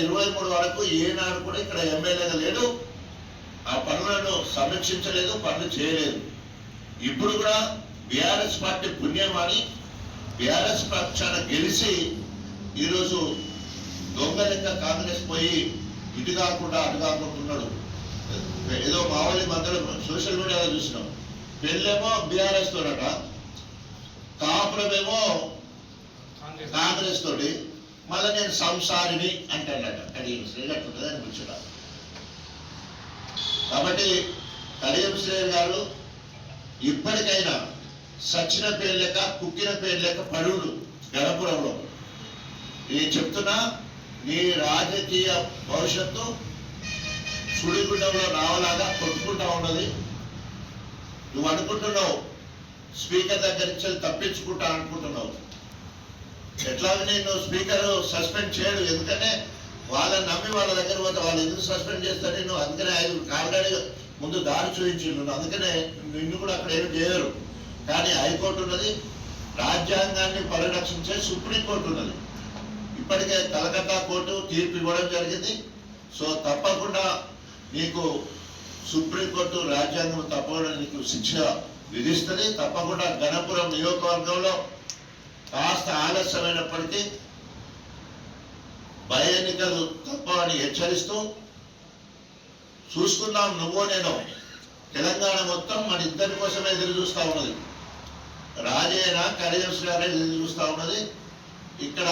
2023 వరకు ఏనాడు కూడా ఇక్కడ ఎమ్మెల్యేగా లేడు, ఆ పనులను సమీక్షించలేదు, పనులు చేయలేదు. ఇప్పుడు కూడా బీఆర్ఎస్ పార్టీ పుణ్యమాని బీఆర్ఎస్ పక్షాన గెలిచి ఈరోజు దొంగ లెక్క కాంగ్రెస్ పోయి ఇటు కాకుండా అటు కాకుంటున్నాడు. ఏదో మావళి మధ్యలో సోషల్ మీడియాలో చూసినాం, పెళ్ళేమో బీఆర్ఎస్ తోడట, కాపురమేమో కాంగ్రెస్ తోటి, మళ్ళీ నేను సంసారిని అంటాడట. కడియం శ్రీగారు ఉంటుందని కూర్చున్నా. కాబట్టి కడియం శ్రీగారు గారు ఇప్పటికైనా సచిన పేరు లెక్క కుక్కిన పేరు లెక్క పడుడు గణపురంలో. నేను చెప్తున్నా, నీ రాజకీయ భవిష్యత్తు సుడిగుండంలో నావలాగా కొట్టుకుంటా ఉన్నది. నువ్వు అనుకుంటున్నావు స్పీకర్ దగ్గర నుంచి తప్పించుకుంటా అనుకుంటున్నావు. ఎట్లాగ నేను స్పీకర్ సస్పెండ్ చేయడు, ఎందుకంటే వాళ్ళని నమ్మి వాళ్ళ దగ్గర పోతే వాళ్ళు ఎందుకు సస్పెండ్ చేస్తారు నేను. అందుకనే 5 ఆల్రెడీ ముందు దారి చూపించిండు, అందుకనే నిన్ను కూడా అక్కడ ఏమి చేయరు. కానీ హైకోర్టు ఉన్నది, రాజ్యాంగాన్ని పరిరక్షించే సుప్రీంకోర్టు ఉన్నది. ఇప్పటికే కలకత్తా కోర్టు తీర్పు ఇవ్వడం జరిగింది. సో తప్పకుండా నీకు సుప్రీంకోర్టు రాజ్యాంగం తప్పకుండా నీకు శిక్ష విధిస్తుంది. తప్పకుండా గణపురం నియోజకవర్గంలో కాస్త ఆలస్యమైనప్పటికీ భయ ఎన్నికలు తప్పని హెచ్చరిస్తూ చూసుకుందాం. నువ్వో నేను తెలంగాణ మొత్తం మన ఇద్దరి కోసమే ఎదురు చూస్తూ ఉన్నది. రాజేనా కడియం గారే ఎదురు చూస్తూ ఉన్నది. ఇక్కడ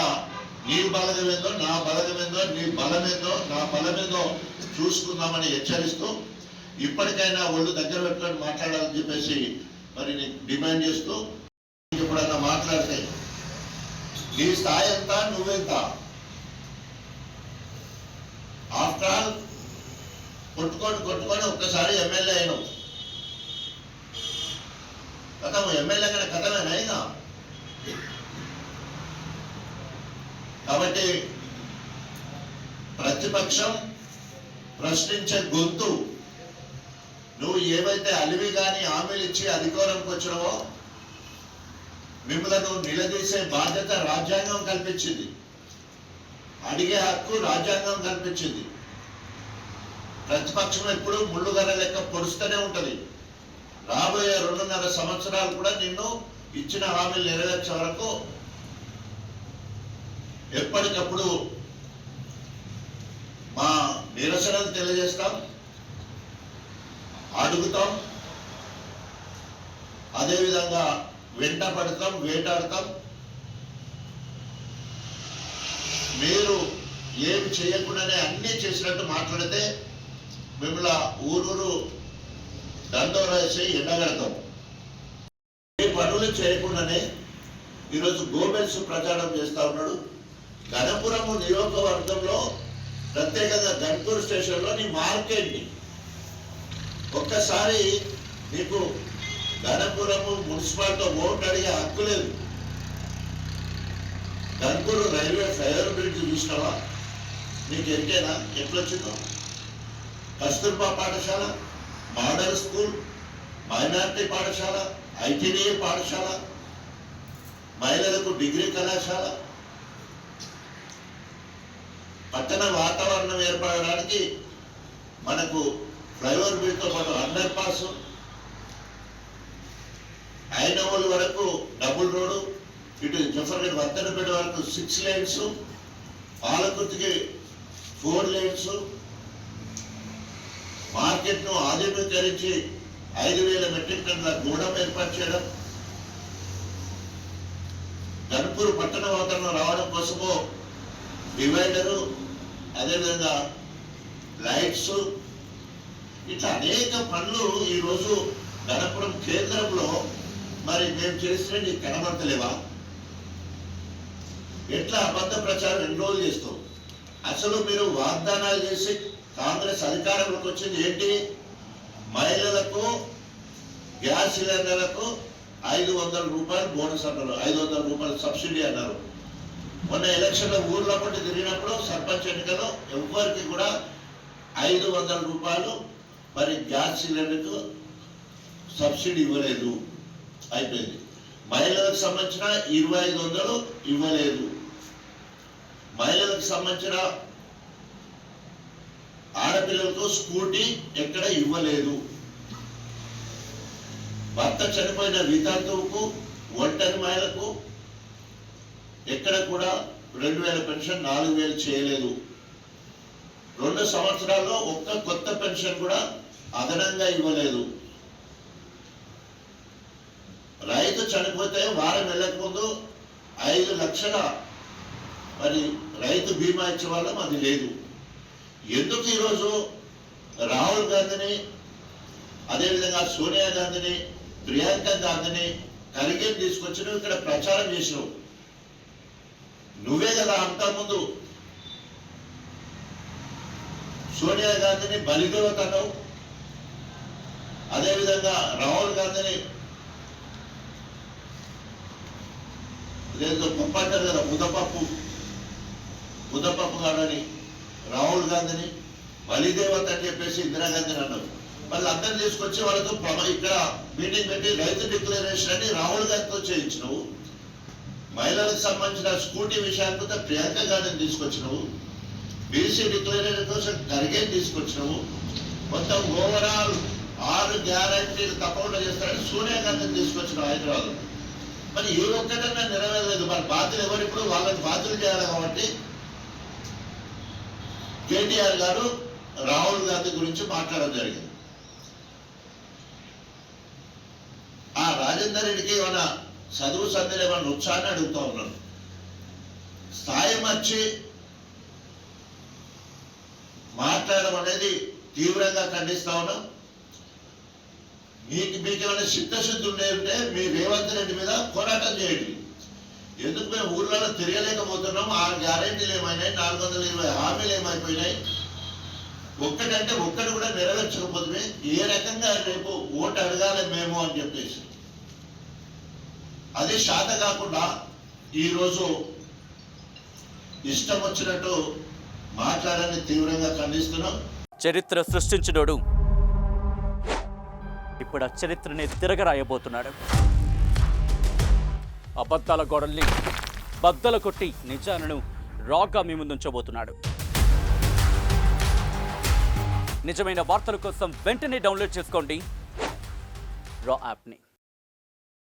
నీ బలగమేందో నా బలగమేందో, నీ బలమేందో నా బలమేందో చూసుకుందామని హెచ్చరిస్తూ ఇప్పటికైనా ఒళ్ళు దగ్గర పెట్టుకొని మాట్లాడాలని చెప్పేసి మరి నీకు డిమాండ్ చేస్తూ, ఎప్పుడన్నా మాట్లాడితే నీ స్థాయి ఎంత, నువ్వెంత? ఆఫ్టర్ ఆల్ కొట్టుకొని ఒక్కసారి ఎమ్మెల్యే అయినావు. కథం ఎమ్మెల్యే కన్నా కథమేనా అయినా? కాబట్టి ప్రతిపక్షం ప్రశ్నించే గొంతు నువ్వు ఏవైతే అలివి కానీ హామీలు ఇచ్చి అధికారంకి వచ్చినావో మిమ్మల్ని నిలదీసే బాధ్యత రాజ్యాంగం కల్పించింది, అడిగే హక్కు రాజ్యాంగం కల్పించింది. ప్రతిపక్షం ఎప్పుడు ముళ్ళుగర్ర లెక్క పొడుస్తూనే ఉంటది. రాబోయే 2.5 సంవత్సరాలు కూడా నిన్ను ఇచ్చిన హామీలు నెరవేర్చే వరకు ఎప్పటికప్పుడు మా నిరసనలు తెలియజేస్తాం, అడుగుతాం, అదేవిధంగా వెంట పడతాం, వేటాడతాం. మీరు ఏమి చేయకుండానే అన్నీ చేసినట్టు మాట్లాడితే మిమ్మల్ని ఊరూరు దండోరా వేసి ఎండగడతాం. ఏ పనులు చేయకుండానే ఈరోజు గోబెల్స్ ప్రచారం చేస్తా ఉన్నాడు. గణపురము నియోజకవర్గంలో ప్రత్యేకంగా గన్పూర్ స్టేషన్లో నీ మార్కెట్ని ఒక్కసారి నీకు గణపురము మున్సిపాలిటీ ఓటు అడిగే హక్కు లేదు. గన్పూర్ రైల్వే ఫ్లైఓవర్ బ్రిడ్జ్ చూసినావా? నీకు ఎరికేనా ఎట్లొచ్చిందో? కస్తూర్బా పాఠశాల, మోడల్ స్కూల్, మైనార్టీ పాఠశాల, ఐటీడీఏ పాఠశాల, మహిళలకు డిగ్రీ కళాశాల, పట్టణ వాతావరణం ఏర్పడడానికి మనకు ఫ్లైఓవర్ బ్రిడ్జ్తో పాటు అండర్ పాస్, ఐనవోలు వరకు డబుల్ రోడ్డు, ఇటు జఫర్గఢ్ వర్ధనపేట వరకు 6 lanes, పాలకుర్తికి 4 lanes, మార్కెట్ను ఆధునీకరించి 5,000 మెట్రిక్ టన్నుల గూడెం ఏర్పాటు చేయడం, గన్పూర్ పట్టణ వాతావరణం రావడం కోసము డివైడరు, అదేవిధంగా లైట్స్, ఇట్లా అనేక పనులు ఈరోజు గణపురం కేంద్రంలో మరి మేము చేస్తే నీకు కనబడతలేవా? ఎట్లా అబద్ధ ప్రచారం ఎన్ని రోజులు చేస్తావు? అసలు మీరు వాగ్దానాలు చేసి కాంగ్రెస్ అధికారంలోకి వచ్చింది ఏంటి? మహిళలకు గ్యాస్ సిలిండర్లకు 500 రూపాయలు బోనస్ అన్నారు, 500 రూపాయలు సబ్సిడీ అన్నారు. మొన్న ఎలక్షన్లో ఊర్లో పట్టి తిరిగినప్పుడు సర్పంచ్ ఎన్నికల్లో ఎవరికి కూడా 500 రూపాయలు మరి గ్యాస్ సిలిండర్కు సబ్సిడీ ఇవ్వలేదు, అయిపోయింది. మహిళలకు సంబంధించిన 2500 ఇవ్వలేదు. మహిళలకు సంబంధించిన ఆడపిల్లలకు స్కూటీ ఎక్కడ ఇవ్వలేదు. భర్త చనిపోయిన వితంతువుకు, ఒంటరి మహిళకు ఎక్కడ కూడా 2000 పెన్షన్ 4000 చేయలేదు. 2 సంవత్సరాల్లో ఒక్క కొత్త పెన్షన్ కూడా అదనంగా ఇవ్వలేదు. రైతు చనిపోతే వారం వెళ్ళక ముందు 5 లక్షల మరి రైతు బీమా ఇచ్చే వాళ్ళం అది లేదు. ఎందుకు ఈరోజు రాహుల్ గాంధీని, అదేవిధంగా సోనియా గాంధీని, ప్రియాంక గాంధీని కలిగేం తీసుకొచ్చినావు, ఇక్కడ ప్రచారం చేసినావు? నువ్వే కదా అంతకుముందు సోనియా గాంధీని బలిదేవత అన్నావు, అదేవిధంగా రాహుల్ గాంధీని లేదు పప్పు అంటారు కదా, ముద్దపప్పు కాడని రాహుల్ గాంధీని బలిదేవత అని చెప్పేసి ఇందిరాగాంధీని అన్నారు. వాళ్ళు అందరిని తీసుకొచ్చి వాళ్ళతో ఇక్కడ మీటింగ్ పెట్టి రైతు డిక్లరేషన్ అని రాహుల్ గాంధీతో చేయించినవు. మహిళలకు సంబంధించిన స్కూటీ విషయానికి ప్రియాంక గాంధీని తీసుకొచ్చినవు. బీసీ డిక్లరేషన్ కోసం ఖర్గేని తీసుకొచ్చినవు. మొత్తం ఓవరాల్ 6 గ్యారంటీలు తప్పకుండా చేస్తారని సోనియా గాంధీని తీసుకొచ్చినావు హైదరాబాద్. మరి ఏ ఒక్కటన్నా నెరవేరలేదు. మరి బాధ్యులు ఎవరిప్పుడు వాళ్ళని బాధ్యులు చేయాలి. కాబట్టి కేటీఆర్ గారు రాహుల్ గాంధీ గురించి మాట్లాడడం జరిగింది. ఆ రాజేందర్ రెడ్డికి ఏమైనా చదువు సంధ్యలు ఏమైనా ఉత్సాహాన్ని అడుగుతా ఉన్నాను. స్థాయి వచ్చి మాట్లాడడం అనేది తీవ్రంగా ఖండిస్తా ఉన్నాం. మీకేమైనా చిత్తశుద్ధి ఉంటే మీ రేవంత్ రెడ్డి మీద పోరాటం చేయండి. ఎందుకు మేము ఊర్లలో తిరగలేకపోతున్నాం? 6 గ్యారెంటీలు ఏమైనాయి, 420 హామీలు ఏమైపోయినాయి, ఒక్కటంటే ఒక్కటి కూడా నెరవేర్చకపోతే ఏ రకంగా రేపు ఓటు అడగాలి మేము అని చెప్పేసి అది శాత కాకుండా ఈరోజు ఇష్టం వచ్చినట్టు మాట్లాడని తీవ్రంగా ఖండిస్తున్నాం. చరిత్ర సృష్టించినోడు ఇప్పుడు ఆ చరిత్రని తిరగరాయబోతున్నాడు. అబద్ధాల గోడల్ని బద్దలు కొట్టి నిజాలను రాగా మీ ముందుంచబోతున్నాడు. నిజమైన వార్తల కోసం వెంటనే డౌన్లోడ్ చేసుకోండి రా యాప్ని.